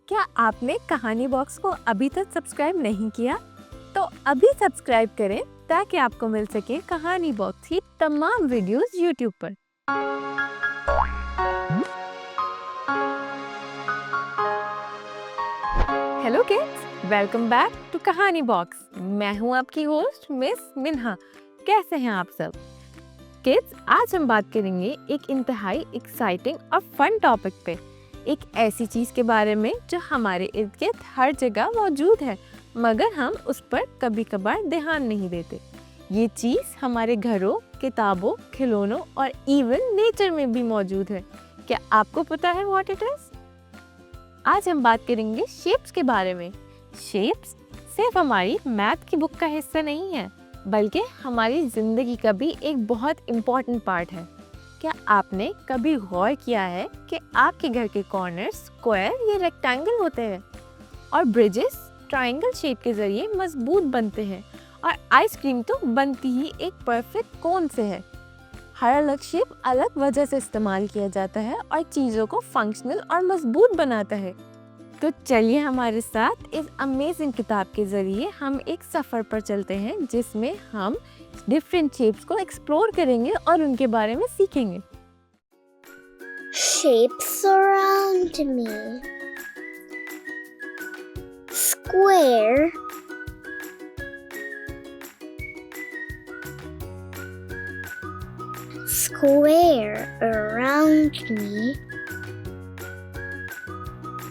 क्या आपने कहानी बॉक्स को अभी तक सब्सक्राइब नहीं किया? तो अभी सब्सक्राइब करें ताकि आपको मिल सके कहानी बॉक्स की तमाम वीडियोस यूट्यूब पर। Hello kids, welcome back to Kahani Box. मैं हूं आपकी होस्ट मिस मिन्हा। कैसे हैं आप सब? किड्स, आज हम बात करेंगे एक इंतहाई एक्साइटिंग और फन टॉपिक पे, एक ऐसी चीज़ के बारे में जो हमारे इर्द गिर्द हर जगह मौजूद है मगर हम उस पर कभी कभार ध्यान नहीं देते। ये चीज़ हमारे घरों, किताबों, खिलौनों और इवन नेचर में भी मौजूद है। क्या आपको पता है व्हाट इट इज? आज हम बात करेंगे शेप्स के बारे में। शेप्स सिर्फ हमारी मैथ की बुक का हिस्सा नहीं है बल्कि हमारी जिंदगी का भी एक बहुत इम्पोर्टेंट पार्ट है। क्या आपने कभी गौर किया है कि आपके घर के कॉर्नर स्क्वायर या रेक्टेंगल होते हैं और ब्रिजेस ट्रायंगल शेप के जरिए मजबूत बनते हैं और आइसक्रीम तो बनती ही एक परफेक्ट कोन से है। हर अलग शेप अलग वजह से इस्तेमाल किया जाता है और चीज़ों को फंक्शनल और मजबूत बनाता है। तो चलिए हमारे साथ इस अमेजिंग किताब के जरिए हम एक सफ़र पर चलते हैं जिसमें हम डिफरेंट शेप्स को एक्सप्लोर करेंगे और उनके बारे में सीखेंगे। Shapes around me. Square. Square around me.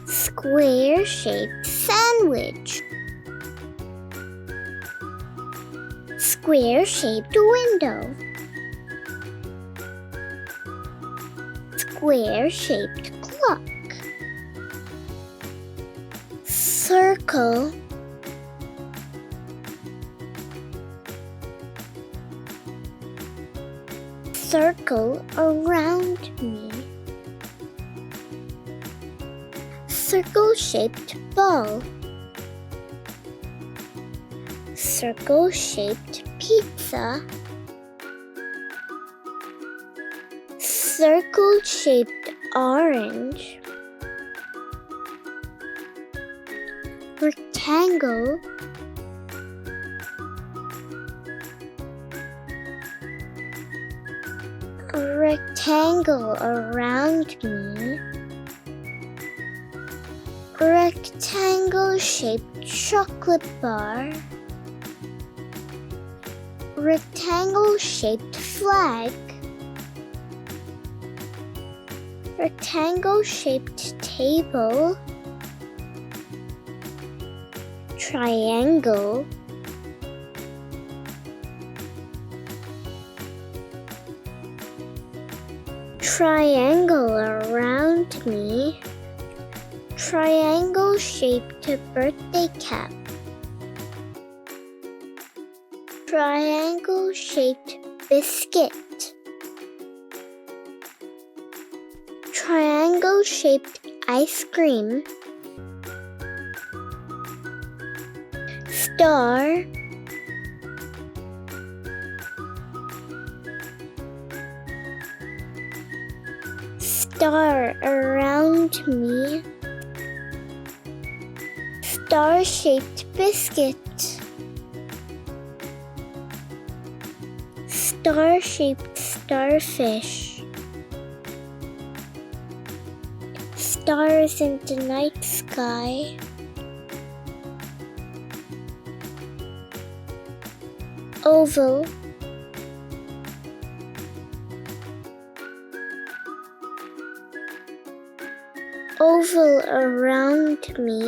Square-shaped sandwich. Square-shaped window. Square-shaped clock. Circle. Circle around me. Circle-shaped ball. Circle-shaped pizza. Circle-shaped orange. Rectangle. A rectangle around me. Rectangle-shaped chocolate bar. Rectangle-shaped flag. Rectangle-shaped table. Triangle. Triangle around me. Triangle-shaped birthday cap. Triangle-shaped biscuit. Triangle-shaped ice cream. Star. Star around me. Star-shaped biscuit. Star-shaped starfish. Stars in the night sky. Oval. Oval around me.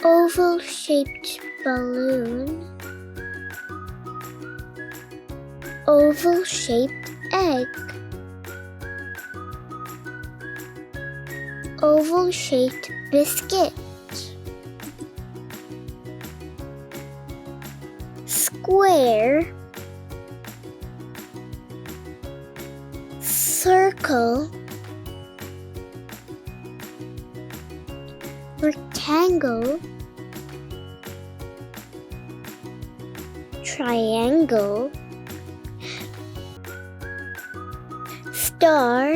Oval-shaped balloon. Oval-shaped egg. Oval-shaped biscuit. Square. Circle. Rectangle. Triangle. Star.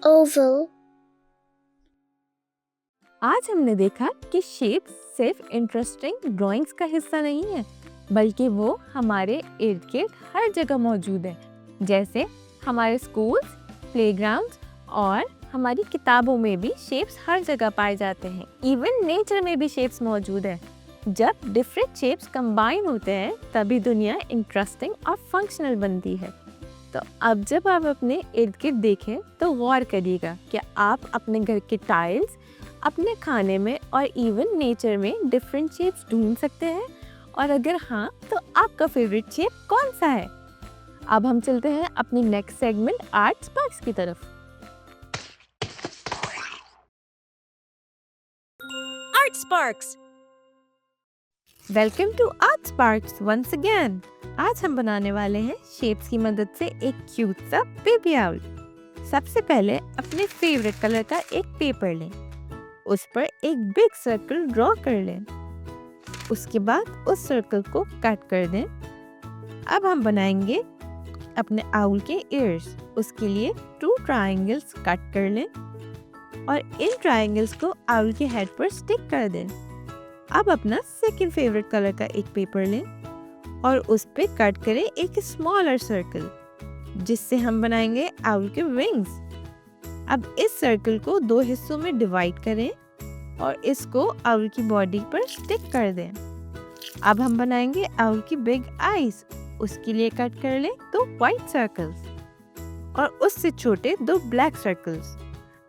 oval, आज हमने देखा कि shape सिर्फ interesting drawings का हिस्सा नहीं है, बल्कि वो हमारे इर्द गिर्द हर जगह मौजूद है, जैसे हमारे स्कूल्स, प्लेग्राउंड्स और हमारी किताबों में भी शेप्स हर जगह पाए जाते हैं। इवन नेचर में भी शेप्स मौजूद है। जब डिफरेंट शेप्स कंबाइन होते हैं तभी दुनिया इंटरेस्टिंग और फंक्शनल बनती है। तो अब जब आप अपने इर्द गिर्द देखें तो गौर करिएगा कि आप अपने घर के टाइल्स, अपने खाने में और इवन नेचर में डिफरेंट शेप्स ढूंढ सकते हैं, और अगर हाँ तो आपका फेवरेट शेप कौन सा है। अब हम चलते हैं अपनी नेक्स्ट सेगमेंट आर्ट स्पार्क्स की तरफ। Art Sparks! Welcome to Art Sparks once again. आज हम बनाने वाले हैं शेप्स की मदद से एक क्यूट सा बेबी आउल। सबसे पहले अपने फेवरेट कलर का एक पेपर लें, उस पर एक बिग सर्कल ड्रॉ कर लें। उसके बाद उस सर्कल को कट कर दें। अब हम बनाएंगे अपने आउल के ईयर्स। उसके लिए 2 ट्रायंगल्स कट कर लें और इन ट्रायंगल्स को आउल के हेड पर स्टिक कर दें। अब अपना सेकंड फेवरेट कलर का एक पेपर लें और उस पे कट करें एक स्मॉलर सर्कल, जिससे हम बनाएंगे आउल के विंग्स। अब इस सर्कल को 2 हिस्सों में डिवाइड करें और इसको आउल की बॉडी पर स्टिक कर दें। अब हम बनाएंगे आउल की बिग आईज। उसके लिए कट कर लें 2 व्हाइट सर्कल्स और उससे छोटे 2 black circles.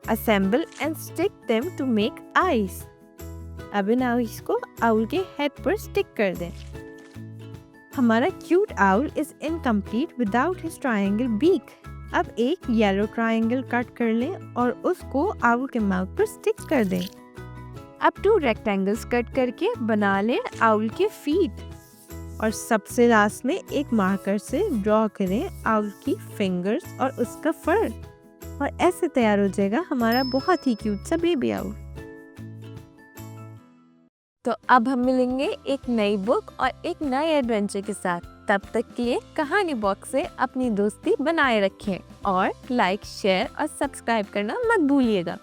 Assemble and stick them to make eyes. अब इन आईज को आउल के हेड पर स्टिक कर दें। हमारा cute owl is incomplete without his triangle beak. अब एक येलो ट्रायंगल कट कर लें और उसको आउल के माउथ पर स्टिक कर दें। अब 2 रेक्टेंगल्स कट करके बना लें आउल के फीट और सबसे लास्ट में एक मार्कर से ड्रॉ करें आउल की फिंगर्स और उसका फर, और ऐसे तैयार हो जाएगा हमारा बहुत ही क्यूट सा बेबी आउल। तो अब हम मिलेंगे एक नई बुक और एक नए एडवेंचर के साथ। तब तक के लिए कहानी बॉक्स से अपनी दोस्ती बनाए रखें और लाइक, शेयर और सब्सक्राइब करना मत भूलिएगा।